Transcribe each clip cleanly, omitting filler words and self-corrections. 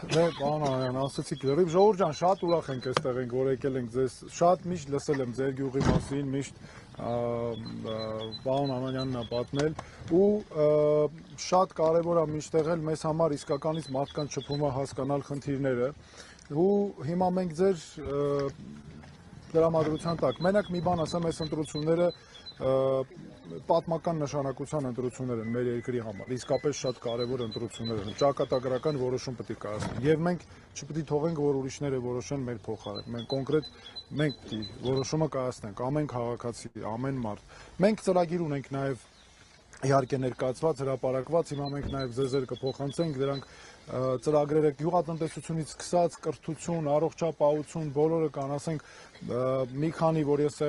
Պարոն Արարյան, ասացիք լրիվ, ժողովուրդ ջան, շատ ուրախ ենք այստեղ ենք, որ եկել ենք ձեզ, շատ միշտ լսել եմ ձեր գյուղի մասին, միշտ պարոն Ամանյանն ա պատմել ու շատ կարևոր է միշտ եղել մեզ համար իսկականից մարդկանց շփումը հասկանալ խնդիրները ու հիմա մենք ձեր դրամատրության տակ, մենակ մի բան ասեմ, այս ընտրությունները պատմական նշանակության ընտրություններ են մեր երկրի համար, իսկապես շատ կարևոր ընտրություններ են, ճակատագրական որոշում պետք է կայացնեն եւ մենք չպետք է թողենք, որ ուրիշները որոշեն մեր փոխարեն, մենք կոնկրետ մենք պետք է որոշումը կայացնենք, ամեն քաղաքացի, ամեն մարդ, մենք ծրագիր ունենք նաեւ իհարկե ներկայացված, հրապարակված, հիմա մենք նաեւ ձեզ կփոխանցենք դրանք ծրագրերը գյուղատնտեսությունից սկսած կրթություն, առողջապահություն, բոլորը կան, ասենք մի քանի որ ես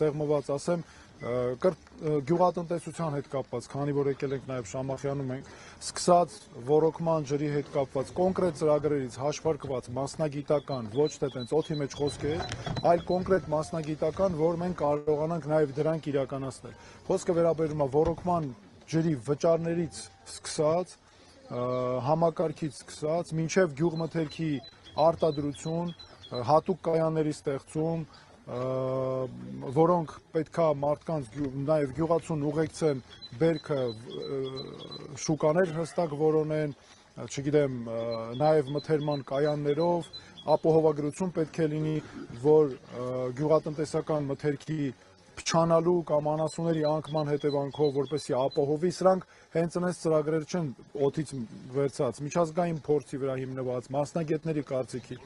սեղմված ասեմ, գյուղատնտեսության հետ կապված, քանի որ եկել ենք նաև Շամախյանում ենք, սկսած ոռոգման ջրի հետ կապված կոնկրետ ծրագրերից հաշվարկված մասնագիտական, ոչ թե տենց օդի մեջ խոսք է, այլ կոնկրետ մասնագիտական, որ մենք կարողանանք նաև դրանք իրականացնել։ Խոսքը վերաբերում է ոռոգման ջրի վճարներից սկսած համակարգից սկսած, մինչև գյուղմթերքի արտադրություն, հատուկ կայանների ստեղծում, որոնք պետքա մարդկանց նաև գյուղացուն ուղեկցեն բերքը շուկաներ հստակ որոնեն, չգիտեմ, նաև մթերման կայաններով, ապահովագրություն պետք է լինի, որ գյուղատնտեսական մթերքի փչանալու կամ անասունների անկման հետևանքով, որպեսզի ապահովի, սրանք հենց այնպես ծրագրեր չեն օդից վերցած, միջազգային փորձի վրա հիմնված, մասնագետների կարծիքի,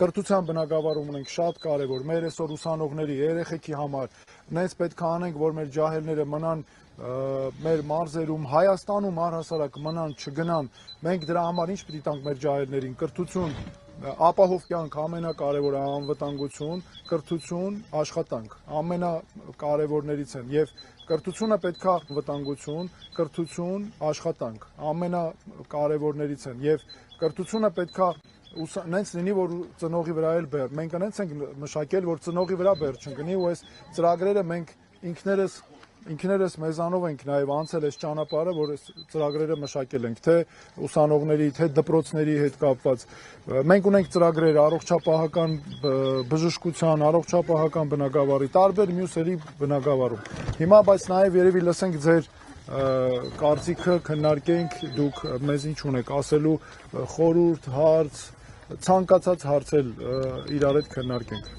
կրթության բնագավառում ունենք շատ կարևոր, մեր այսօր ուսանողների, երեխեքի համար, նենց պետք է անենք, որ մեր ջահելները մնան մեր մարզերում, Հայաստանում առհասարակ մնան, չգնան, մենք դրա համար ինչ պիտի տանք մեր ջահելներին, կրթություն, ապահով կյանք ամենակարևորը անվտանգություն, կրթություն, աշխատանք, ամենակարևորներից են եւ կրթությունը պետքա վտանգություն, կրթություն, աշխատանք, ամենակարևորներից են եւ կրթությունը պետքա նենց լինի, որ ծնողի վրա էլ բեր, մենք նենց ենք մշակել, որ ծնողի վրա բեր չընկնի ու այս ծրագրերը մենք ինքներս մեզանով ենք նաև անցել այս ճանապարհը, որ այս ծրագրերը մշակել ենք, թե ուսանողների, թե դպրոցների հետ կապված։ Մենք ունենք ծրագրեր առողջապահական բժշկության, առողջապահական բնագավառի, տարբեր մյուսերի բնագավառում։ Հիմա բայց նաև երևի լսենք ձեր կարծիքը, քննարկենք, դուք մեզ ինչ ունեք ասելու, խորհուրդ, հարց, ցանկացած հարցել իրար հետ քննարկենք։